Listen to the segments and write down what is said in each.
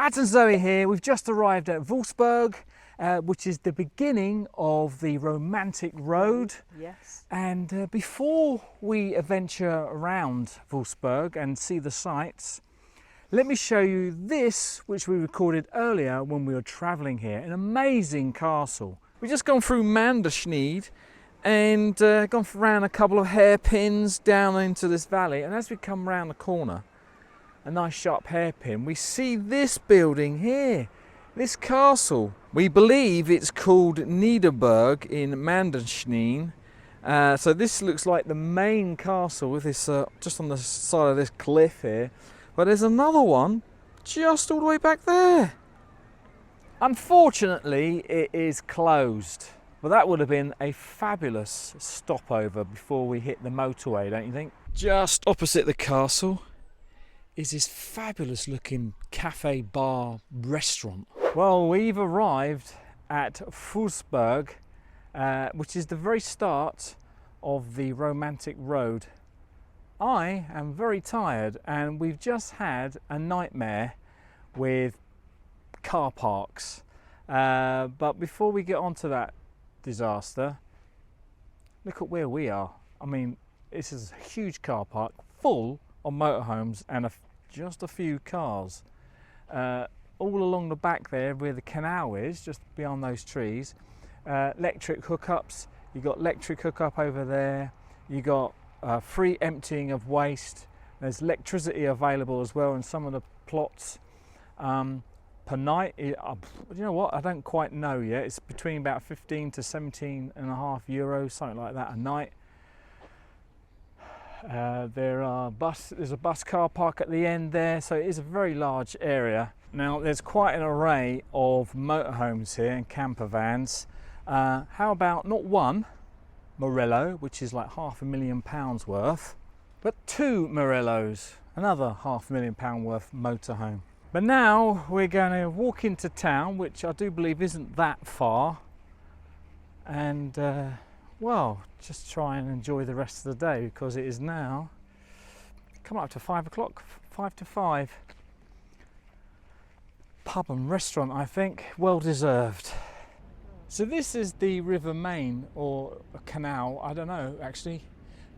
Matt and Zoe here. We've just arrived at Würzburg, which is the beginning of the romantic road. Yes. And before we venture around Würzburg and see the sights, let me show you this, which we recorded earlier when we were travelling here. An amazing castle. We've just gone through Manderschneid and gone around a couple of hairpins down into this valley. And as we come round the corner, a nice sharp hairpin, we see this building here, this castle. We believe it's called Niederburg in Manderschneid. So this looks like the main castle with this just on the side of this cliff here. But there's another one just all the way back there. Unfortunately, it is closed. But that would have been a fabulous stopover before we hit the motorway, don't you think? Just opposite the castle is this fabulous looking cafe, bar, restaurant. Well, we've arrived at Würzburg, which is the very start of the romantic road. I am very tired and we've just had a nightmare with car parks. But before we get onto that disaster, look at where we are. I mean, this is a huge car park full of motorhomes and just a few cars. All along the back there where the canal is, just beyond those trees, electric hookups. You got electric hookup over there. You got free emptying of waste. There's electricity available as well in some of the plots. Per night, you know what, I don't quite know yet. It's between about 15 to 17.5 euros, something like that a night. There's a bus car park at the end there, so it is a very large area. Now there's quite an array of motorhomes here and camper vans. How about not one Morello, which is like £500,000 worth, but two Morellos, another £500,000 worth motorhome. But now we're going to walk into town, which I do believe isn't that far, and well, just try and enjoy the rest of the day because it is now coming up to 5 o'clock, 5 to 5. Pub and restaurant, I think, well deserved. So this is the River Main, or a canal, I don't know actually.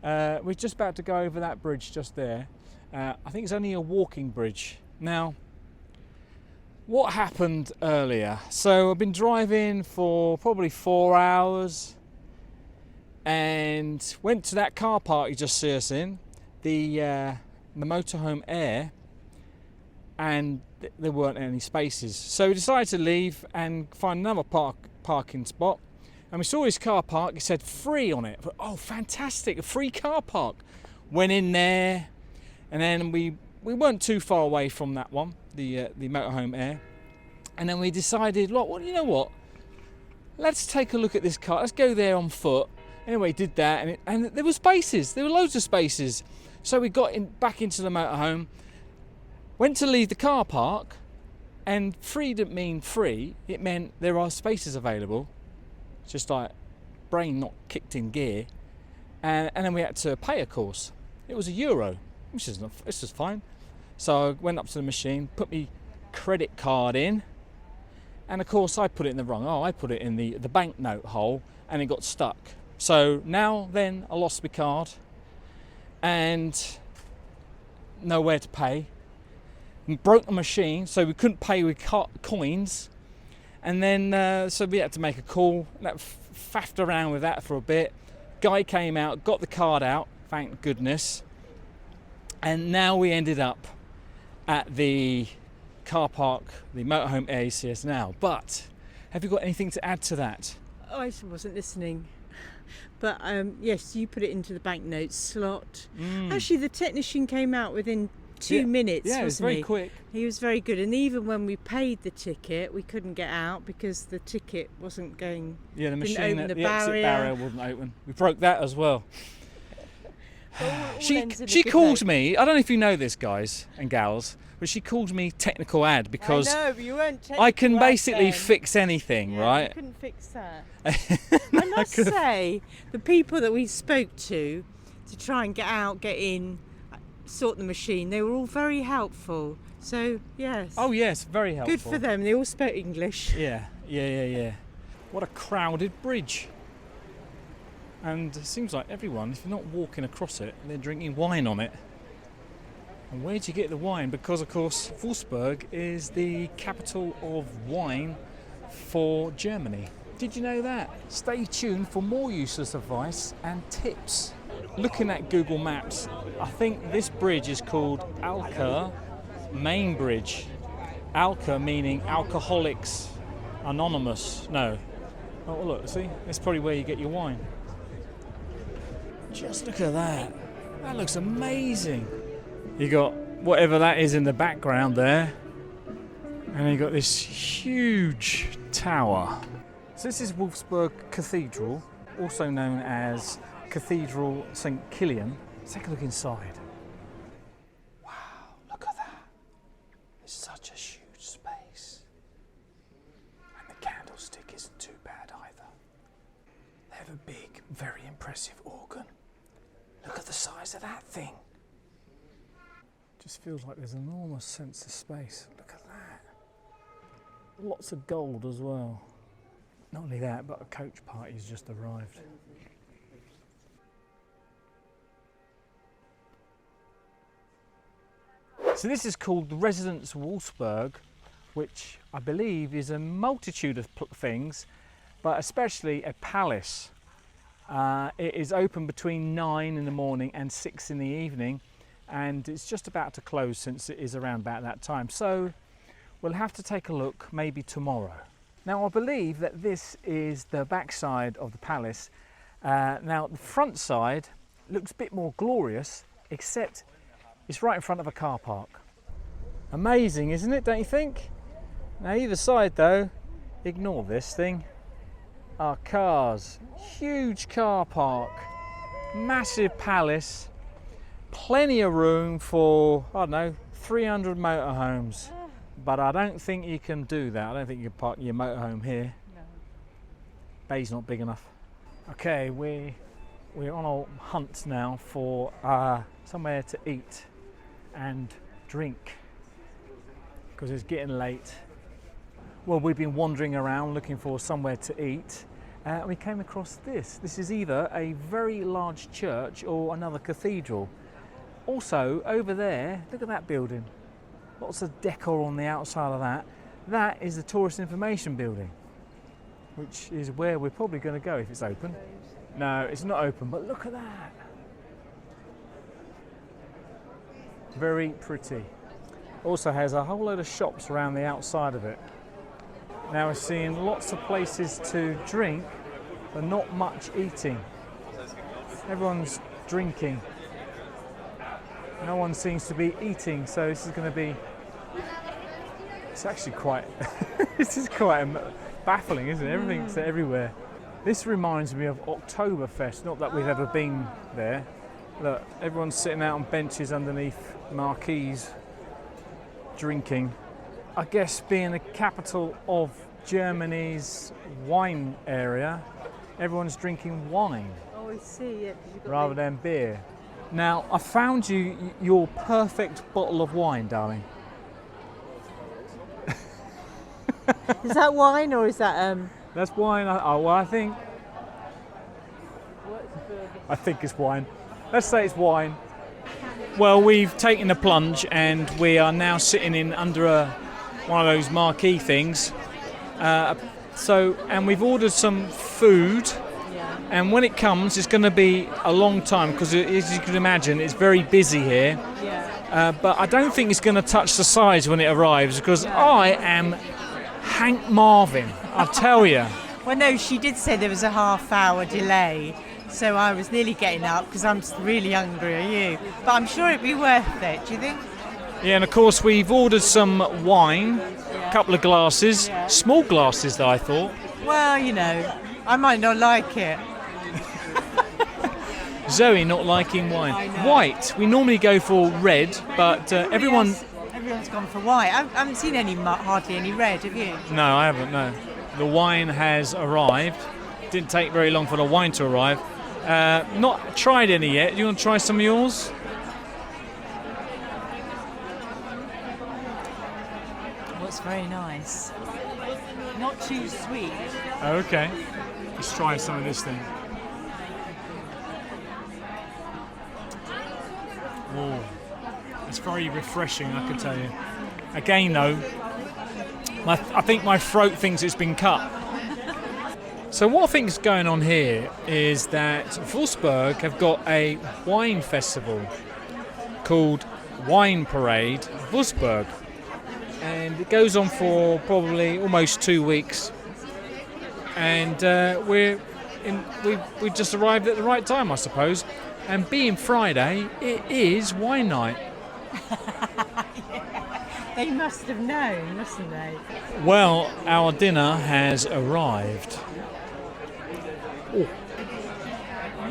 We're just about to go over that bridge just there. I think it's only a walking bridge. Now, what happened earlier? So I've been driving for probably 4 hours and went to that car park you just see us in, the Motorhome Air, and there weren't any spaces. So we decided to leave and find another parking spot. And we saw this car park, it said free on it. But, oh, fantastic, a free car park. Went in there, and then we weren't too far away from that one, the Motorhome Air. And then we decided, look, well, you know what? Let's take a look at this car. Let's go there on foot. Anyway, did that, and there were spaces. There were loads of spaces. So we got back into the motorhome, went to leave the car park, and free didn't mean free. It meant there are spaces available. Just like brain not kicked in gear. And then we had to pay, of course. It was €1, which is not, this was fine. So I went up to the machine, put my credit card in, and of course I put it in the wrong. I put it in the banknote hole, and it got stuck. So now then I lost my card and nowhere to pay. And broke the machine, so we couldn't pay with coins. And then so we had to make a call. That faffed around with that for a bit. Guy came out, got the card out, thank goodness. And now we ended up at the car park, the Motorhome ACS now. But have you got anything to add to that? Oh, I wasn't listening. But yes, you put it into the banknote slot. Actually, the technician came out within 2 minutes, yeah, it was very quick. He was very good, and even when we paid the ticket, we couldn't get out because the ticket wasn't going. Yeah, the machine, the exit barrier. barrier wasn't open. We broke that as well. She calls me. I don't know if you know this, guys and gals, but she calls me technical ad because I know, but you weren't technical I can basically then. fix anything, Yeah, right? You couldn't fix that. I must say, the people that we spoke to try and get out, get in, sort the machine. They were all very helpful. So, yes. Oh yes, very helpful. Good for them. They all spoke English. Yeah. What a crowded bridge. And it seems like everyone, if you're not walking across it, they're drinking wine on it. And where do you get the wine? Because, of course, Würzburg is the capital of wine for Germany. Did you know that? Stay tuned for more useless advice and tips. Looking at Google Maps, I think this bridge is called Alka Main Bridge. Alka meaning Alcoholics Anonymous. No. Oh, look, see? That's probably where you get your wine. Just look at that. That looks amazing. You got whatever that is in the background there. And then you got this huge tower. So this is Würzburg Cathedral, also known as Cathedral St. Kilian. Let's take a look inside. Wow, look at that. It's such a huge space. And the candlestick isn't too bad either. They have a big, very impressive organ. Look at the size of that thing. Just feels like there's an enormous sense of space. Look at that. Lots of gold as well. Not only that, but a coach party's just arrived. So this is called the Residence Würzburg, which I believe is a multitude of things, but especially a palace. It is open between 9 in the morning and 6 in the evening, and it's just about to close since it is around about that time. So we'll have to take a look maybe tomorrow. Now I believe that this is the back side of the palace. Now the front side looks a bit more glorious, except it's right in front of a car park. Amazing, isn't it, don't you think? Now either side though, ignore this thing, are cars. Huge car park, massive palace, plenty of room for, I don't know, 300 motorhomes. But I don't think you can do that. I don't think you can park your motorhome here. No. Bay's not big enough. Okay, we're on a hunt now for somewhere to eat and drink because it's getting late. Well, we've been wandering around looking for somewhere to eat. We came across this. This is either a very large church or another cathedral. Also, over there, look at that building. Lots of decor on the outside of that. That is the Tourist Information Building, which is where we're probably going to go if it's open. No, it's not open, but look at that. Very pretty. Also has a whole load of shops around the outside of it. Now we're seeing lots of places to drink, but not much eating. Everyone's drinking. No one seems to be eating, so this is going to be. It's actually quite. This is quite baffling, isn't it? Everything's everywhere. This reminds me of Oktoberfest. Not that we've ever been there. Look, everyone's sitting out on benches underneath marquees, drinking. I guess being the capital of Germany's wine area, everyone's drinking wine. Oh, I see. Yeah, rather than beer. Now, I found you your perfect bottle of wine, darling. Is that wine or is that That's wine. I think it's wine. Let's say it's wine. Well, we've taken the plunge and we are now sitting in under one of those marquee things. And we've ordered some food. And when it comes, it's going to be a long time because, as you can imagine, it's very busy here. Yeah. But I don't think it's going to touch the sides when it arrives because I am Hank Marvin, I'll tell you. Well, no, she did say there was a half-hour delay, so I was nearly getting up because I'm really hungry, are you? But I'm sure it'd be worth it, do you think? Yeah, and of course we've ordered some wine, a couple of glasses, small glasses though, I thought. Well, you know, I might not like it. Zoe not liking wine. White. We normally go for red, but everyone's gone for white. I haven't seen hardly any red, have you? No, I haven't, no. The wine has arrived. Didn't take very long for the wine to arrive. Not tried any yet. Do you want to try some of yours? very nice. Not too sweet. Okay. Let's try some of this then. Oh, it's very refreshing, I can tell you. Again, though, I think my throat thinks it's been cut. So what I think is going on here is that Würzburg have got a wine festival called Wine Parade Würzburg, and it goes on for probably almost 2 weeks. And we just arrived at the right time, I suppose. And being Friday, it is wine night. They must have known, mustn't they? Well, our dinner has arrived. Oh.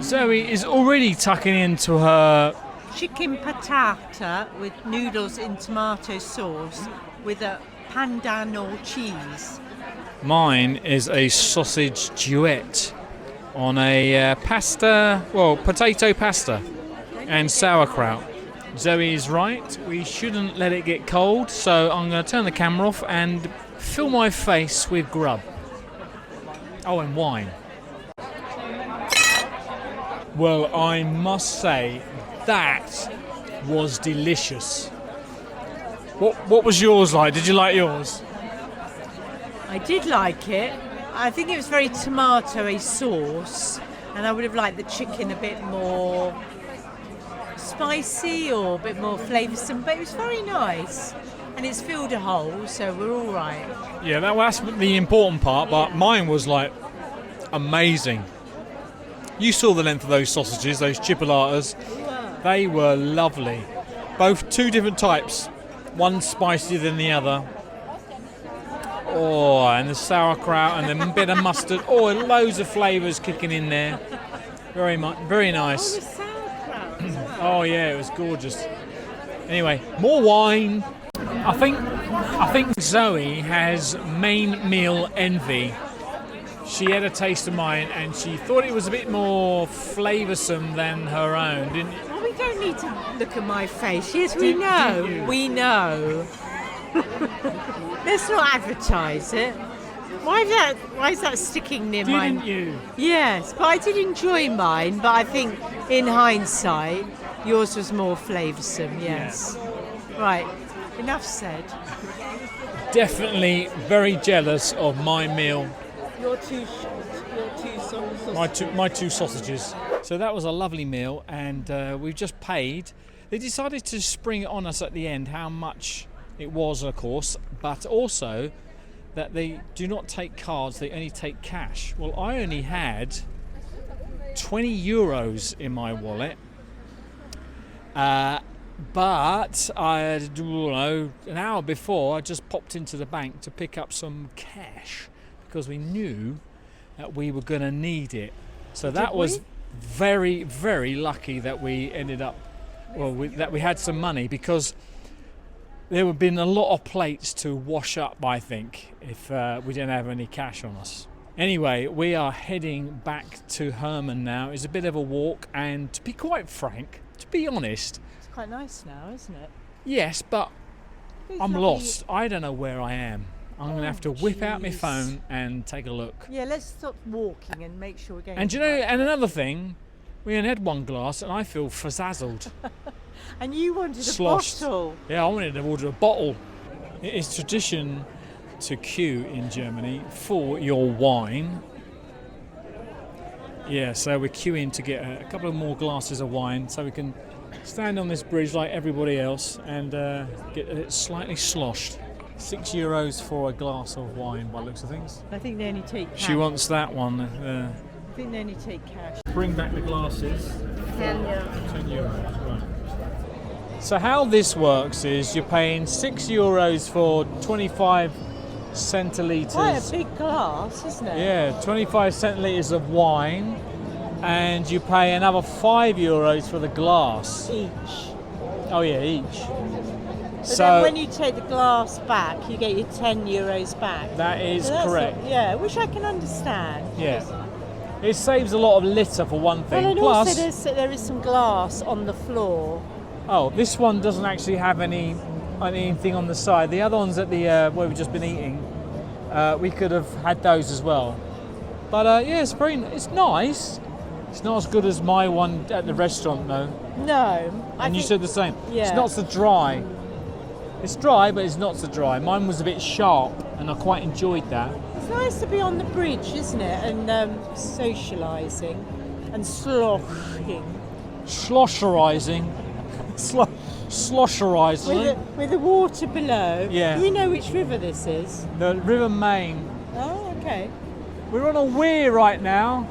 Zoe is already tucking into her Chicken patata with noodles in tomato sauce with a pandan or cheese. Mine is a sausage duet on a potato pasta and sauerkraut. Zoe is right, we shouldn't let it get cold, so I'm going to turn the camera off and fill my face with grub. Oh, and wine. Well, I must say, that was delicious. What was yours like? Did you like yours? I did like it. I think it was very tomatoey sauce, and I would have liked the chicken a bit more spicy or a bit more flavoursome, but it was very nice. And it's filled a hole, so we're all right. Yeah, that's the important part, but mine was like amazing. You saw the length of those sausages, those chipolatas. They were lovely. Both two different types, one spicier than the other. Oh, and the sauerkraut and the bit of mustard. Oh, loads of flavours kicking in there. Very nice. Oh, the sauerkraut as well. Oh yeah, it was gorgeous. Anyway, more wine. I think Zoe has main meal envy. She had a taste of mine and she thought it was a bit more flavoursome than her own, didn't you? Well, we don't need to look at my face. Yes, we know. Didn't you? We know. Let's not advertise it. Why is that sticking near mine? Didn't you? Yes, but I did enjoy mine, but I think in hindsight, yours was more flavoursome, yes. Yeah. Right, enough said. Definitely very jealous of my meal. Your two sausages. My two sausages. So that was a lovely meal, and we've just paid. They decided to spring it on us at the end how much it was, of course, but also that they do not take cards, they only take cash. Well, I only had 20 euros in my wallet, but an hour before I just popped into the bank to pick up some cash because we knew that we were going to need it. So that was very, very lucky that we ended up, that we had some money, because there would have been a lot of plates to wash up, I think, if we didn't have any cash on us. Anyway, we are heading back to Herman now. It's a bit of a walk, and to be quite frank, to be honest... It's quite nice now, isn't it? Yes, but I'm lovely. lost. I don't know where I am. I'm going to have to whip out my phone and take a look. Yeah, let's stop walking and make sure we're going... And you know, and another thing, we only had one glass, and I feel frazzled. And you wanted Sloshed. a bottle. Yeah, I wanted to order a bottle. It is tradition to queue in Germany for your wine. Yeah, so we're queuing to get a couple of more glasses of wine so we can stand on this bridge like everybody else and get it slightly sloshed. €6 for a glass of wine by the looks of things. I think they only take cash. She wants that one. I think they only take cash. Bring back the glasses. 10 euros. €10, right. So how this works is you're paying €6 for 25 centilitres. Quite a big glass, isn't it? Yeah, 25 centilitres of wine, and you pay another €5 for the glass. Each. Oh yeah, each. But So then when you take the glass back, you get your €10 back. that is So that's correct. yeah, which I can understand. Yeah. It saves a lot of litter for one thing. Well, and Plus, also there is some glass on the floor. oh, this one doesn't actually have any anything on the side. The other ones at the where we've just been eating, we could have had those as well. But yeah, it's nice. It's not as good as my one at the restaurant, though. No. And you said the same. Yeah. It's not so dry. It's dry, but it's not so dry. Mine was a bit sharp, and I quite enjoyed that. It's nice to be on the bridge, isn't it? And socialising and sloshing. Slosherising. Slosherising. With the water below. Yeah. Do we know which river this is? The River Main. Oh, okay. We're on a weir right now.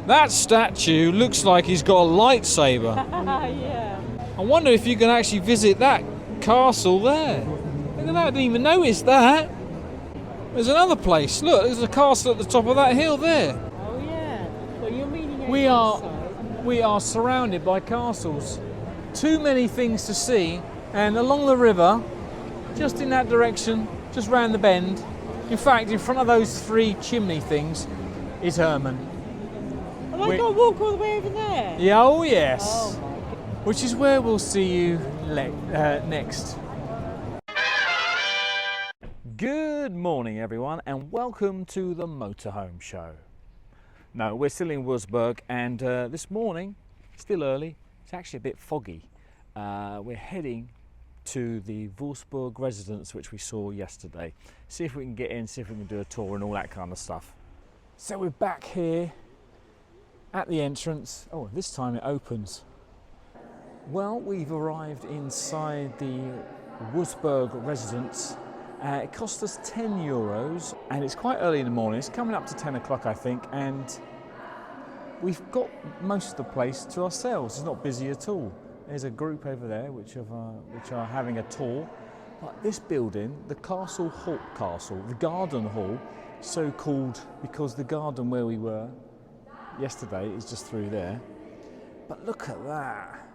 That statue looks like he's got a lightsaber. Yeah. I wonder if you can actually visit that castle there. Look at that, I didn't even notice that. There's another place. Look, there's a castle at the top of that hill there. Oh yeah. Well, you're meaning We are surrounded by castles. Too many things to see, and along the river, just in that direction, just round the bend. In fact, in front of those 3 chimney things is Herman. Have I got to walk all the way over there? Yeah, oh yes. Oh my God. Which is where we'll see you next. Good morning, everyone, and welcome to the Motorhome Show. No, we're still in Würzburg, and this morning, still early, it's actually a bit foggy. We're heading to the Würzburg Resistance, which we saw yesterday. See if we can get in, see if we can do a tour and all that kind of stuff. So we're back here at the entrance. Oh, this time it opens. Well, we've arrived inside the Würzburg Resistance. It cost us €10, and it's quite early in the morning. It's coming up to 10 o'clock, I think, and we've got most of the place to ourselves. It's not busy at all. There's a group over there which are having a tour. But this building, the Castle, the Garden Hall, so called because the garden where we were yesterday is just through there. But look at that.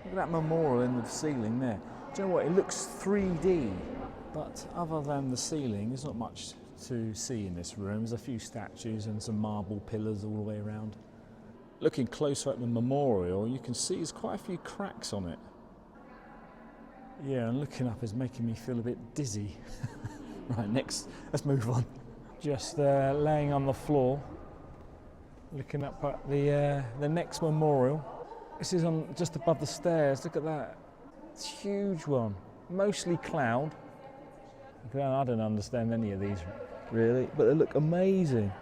Look at that memorial in the ceiling there. Do you know what? It looks 3D. But other than the ceiling, there's not much to see in this room. There's a few statues and some marble pillars all the way around. Looking closer at the memorial, you can see there's quite a few cracks on it. Yeah, and looking up is making me feel a bit dizzy. Right, next, let's move on. Just laying on the floor, looking up at the next memorial. This is on just above the stairs. Look at that. It's a huge one, mostly cloud. I don't understand any of these really, but they look amazing.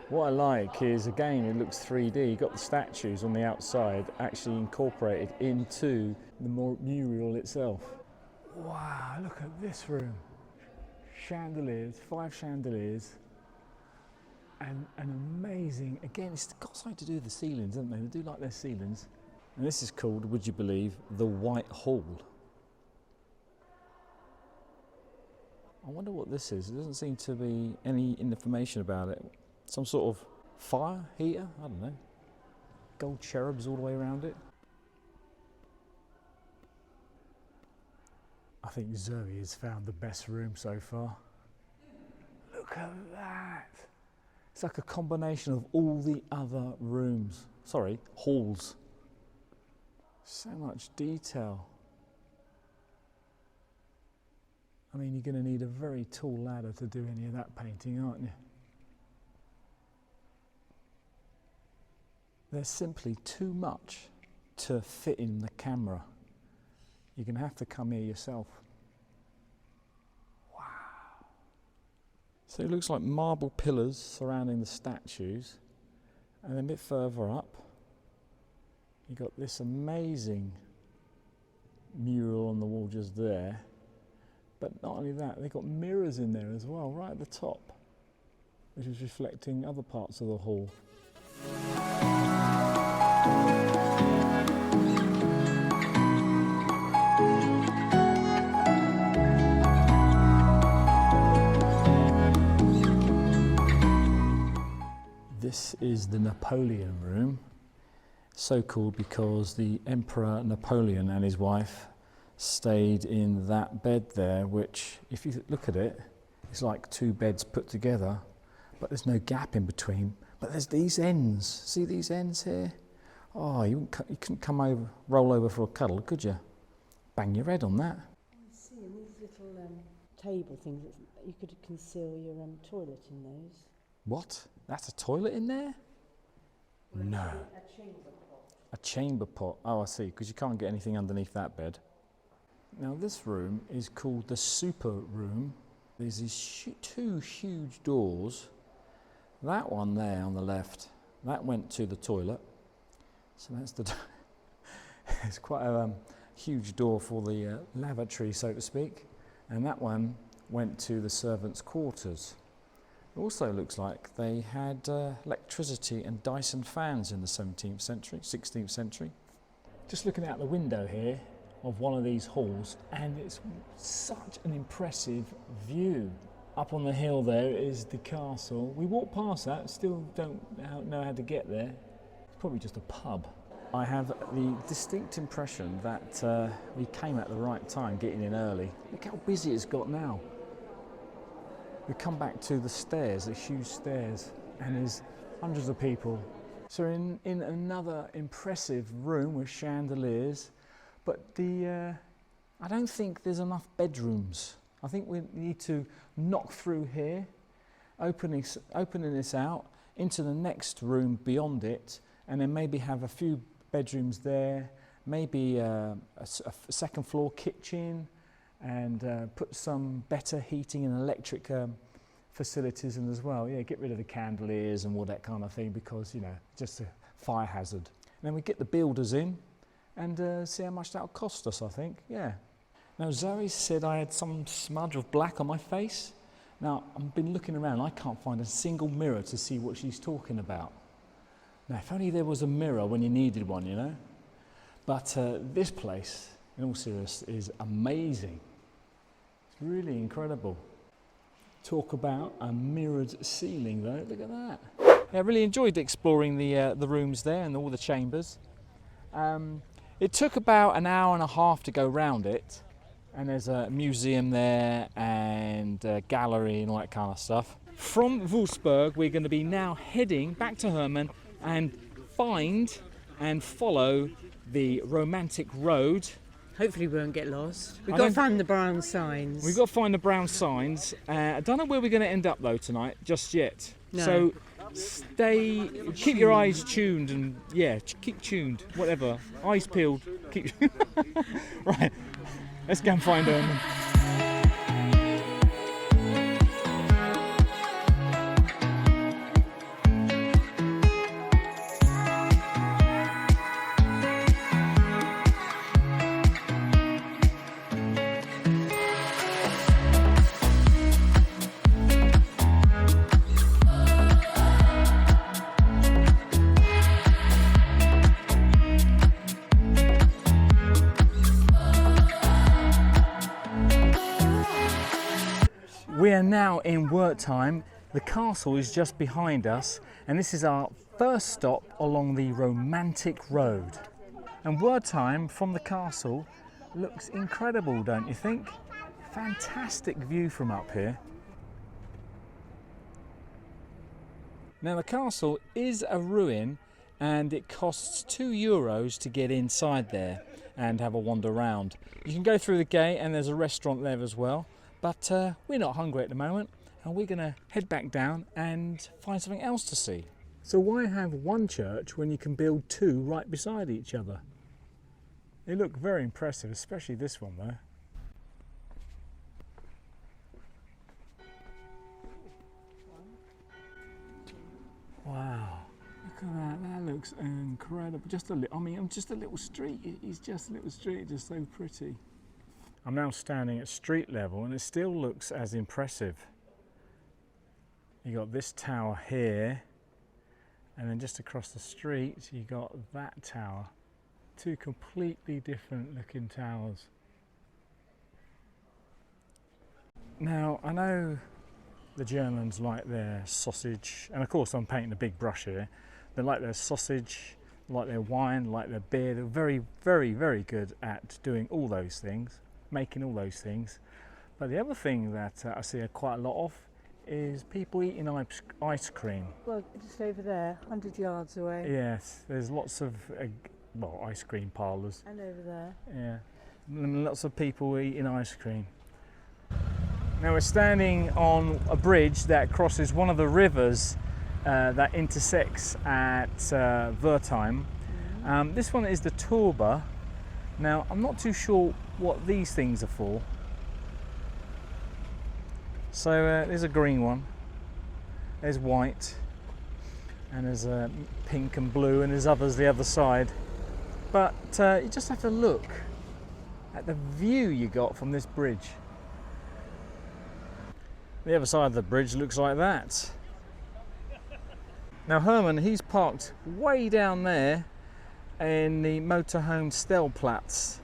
What I like is, again, it looks 3D. You've got the statues on the outside actually incorporated into the mural itself. Wow, look at this room. Chandeliers, 5 chandeliers, and an amazing, again, it's got something to do with the ceilings, haven't they? They do like their ceilings. And this is called, would you believe, the White Hall. I wonder what this is. There doesn't seem to be any information about it. Some sort of fire heater? I don't know. Gold cherubs all the way around it. I think Zoe has found the best room so far. Look at that. It's like a combination of all the other rooms. Sorry, halls. So much detail. I mean, you're going to need a very tall ladder to do any of that painting, aren't you? There's simply too much to fit in the camera. You're going to have to come here yourself. Wow. So it looks like marble pillars surrounding the statues. And then a bit further up, you've got this amazing mural on the wall just there. But not only that, they've got mirrors in there as well, right at the top, which is reflecting other parts of the hall. This is the Napoleon room, so called because the Emperor Napoleon and his wife stayed in that bed there, which, if you look at it, it's like 2 beds put together, but there's no gap in between. But there's these ends. See these ends here? Oh, you couldn't come over, roll over for a cuddle, could you? bang your head on that. I see, and these little table things, you could conceal your toilet in those. What? That's a toilet in there? No. A chamber pot. A chamber pot. Oh, I see, because you can't get anything underneath that bed. Now this room is called the super room. There's these two huge doors. That one there on the left, that went to the toilet. So that's the it's quite a huge door for the lavatory, so to speak. And that one went to the servants' quarters. It also looks like they had electricity and Dyson fans in the 17th century, 16th century. Just looking out the window here of one of these halls, and it's such an impressive view. Up on the hill there is the castle. We walked past that, still don't know how to get there. It's probably just a pub. I have the distinct impression that we came at the right time, getting in early. Look how busy it's got now. We come back to the stairs, the huge stairs, and there's hundreds of people. So in another impressive room with chandeliers, but I don't think there's enough bedrooms. I think we need to knock through here, opening this out into the next room beyond it, and then maybe have a few bedrooms there, maybe a second floor kitchen, and put some better heating and electric facilities in as well. Yeah, get rid of the chandeliers and all that kind of thing, because, you know, just a fire hazard. And then we get the builders in and see how much that'll cost us, I think. Yeah. Now Zoe said I had some smudge of black on my face. Now I've been looking around, I can't find a single mirror to see what she's talking about. Now if only there was a mirror when you needed one, you know. But this place, in all seriousness, is amazing. It's really incredible. Talk about a mirrored ceiling though, look at that. Yeah, I really enjoyed exploring the rooms there and all the chambers. It took about an hour and a half to go round it. And there's a museum there and a gallery and all that kind of stuff. From Würzburg, we're going to be now heading back to Herman and find and follow the romantic road. Hopefully we won't get lost. We've got to find the brown signs. We've got to find the brown signs. I don't know where we're going to end up though tonight, just yet. No. So keep your eyes tuned and yeah, keep tuned, whatever. Eyes peeled, keep... Right. Let's go and find Herman. We are now in Wertheim. The castle is just behind us, and this is our first stop along the romantic road. And Wertheim from the castle looks incredible, don't you think? Fantastic view from up here. Now the castle is a ruin, and it costs €2 to get inside there and have a wander around. You can go through the gate and there's a restaurant there as well. But we're not hungry at the moment, and we're going to head back down and find something else to see. So why have one church when you can build two right beside each other? They look very impressive, especially this one though. Wow, look at that, that looks incredible. Just a little, I mean, just a little street, it's just a little street, just so pretty. I'm now standing at street level and it still looks as impressive. You got this tower here, and then just across the street you got that tower. Two completely different looking towers. Now I know the Germans like their sausage, and of course I'm painting a big brush here. They like their sausage, like their wine, like their beer. They're very, very, very good at doing all those things. Making all those things. But the other thing that I see quite a lot of is people eating ice cream. Well, just over there, 100 yards away. Yes, there's lots of ice cream parlours. And over there. Yeah. and lots of people eating ice cream. Now we're standing on a bridge that crosses one of the rivers that intersects at Wertheim. This one is the Turba. Now I'm not too sure what these things are for. So there's a green one, there's white, and there's a pink and blue, and there's others the other side. But you just have to look at the view you got from this bridge. The other side of the bridge looks like that. Now Herman, he's parked way down there in the Motorhome Stellplatz.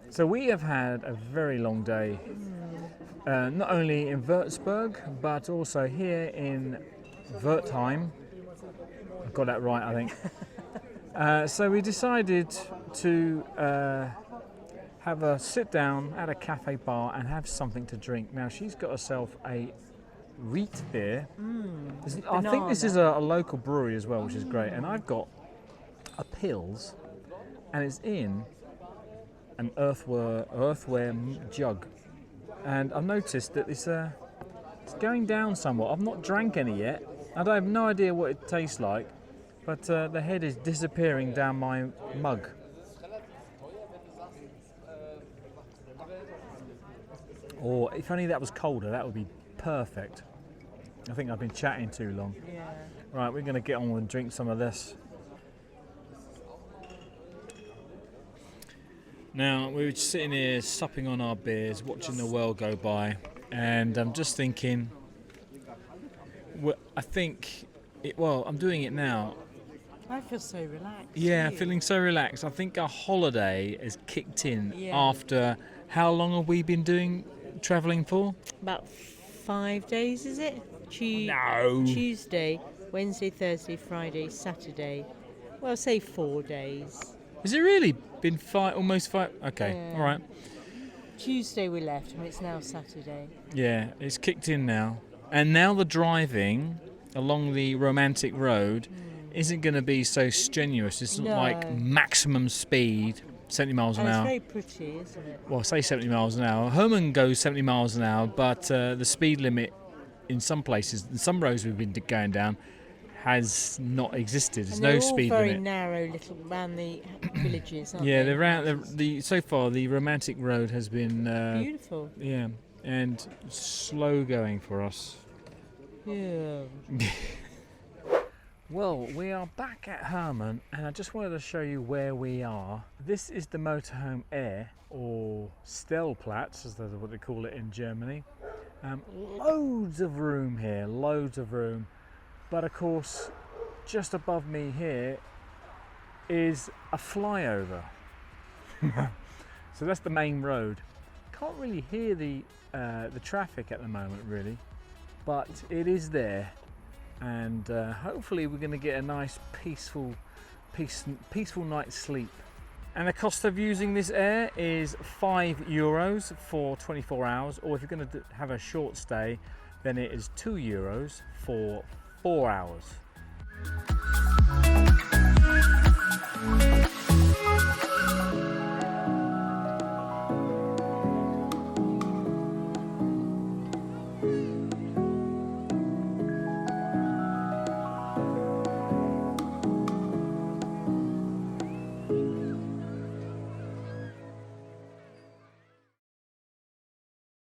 So we have had a very long day, not only in Würzburg, but also here in Wertheim. I've got that right, I think. So we decided to have a sit down at a cafe bar and have something to drink. Now she's got herself a wheat beer. I think this is a local brewery as well, which is great. And I've got a Pils, and it's in an earthware jug. And I've noticed that it's going down somewhat. I've not drank any yet. I have no idea what it tastes like, but the head is disappearing down my mug. Or if only that was colder, that would be perfect. I think I've been chatting too long. Yeah. Right, we're going to get on and drink some of this. Now, we were just sitting here supping on our beers, watching the world go by, and I'm just thinking, I'm doing it now. I feel so relaxed. Yeah, too. feeling so relaxed. I think our holiday has kicked in Yeah. after, how long have we been travelling for? About 5 days, is it? No. Tuesday, Wednesday, Thursday, Friday, Saturday. Well, say 4 days. Has it really been almost 5? Okay, Yeah. all right. Tuesday we left, and it's now Saturday. Yeah, it's kicked in now. And now the driving along the romantic road isn't going to be so strenuous. It's not No. like maximum speed, 70 miles an And it's hour. very pretty, isn't it? Well, say 70 miles an hour. Herman goes 70 miles an hour, but the speed limit in some places, in some roads we've been going down, has not existed. There's And no they're all speed very limit. narrow little around the villages, aren't Yeah, they? so far the romantic road has been Beautiful. yeah, and slow going for us. Yeah. Well, we are back at Herman, and I just wanted to show you where we are. This is the Motorhome Air, or Stellplatz, as that's what they call it in Germany. Loads of room here, loads of room. But of course, just above me here is a flyover. So that's the main road. Can't really hear the traffic at the moment, really, but it is there. And hopefully we're going to get a nice peaceful night's sleep. And the cost of using this air is €5 for 24 hours, or if you're going to have a short stay, then it is €2 for 4 hours.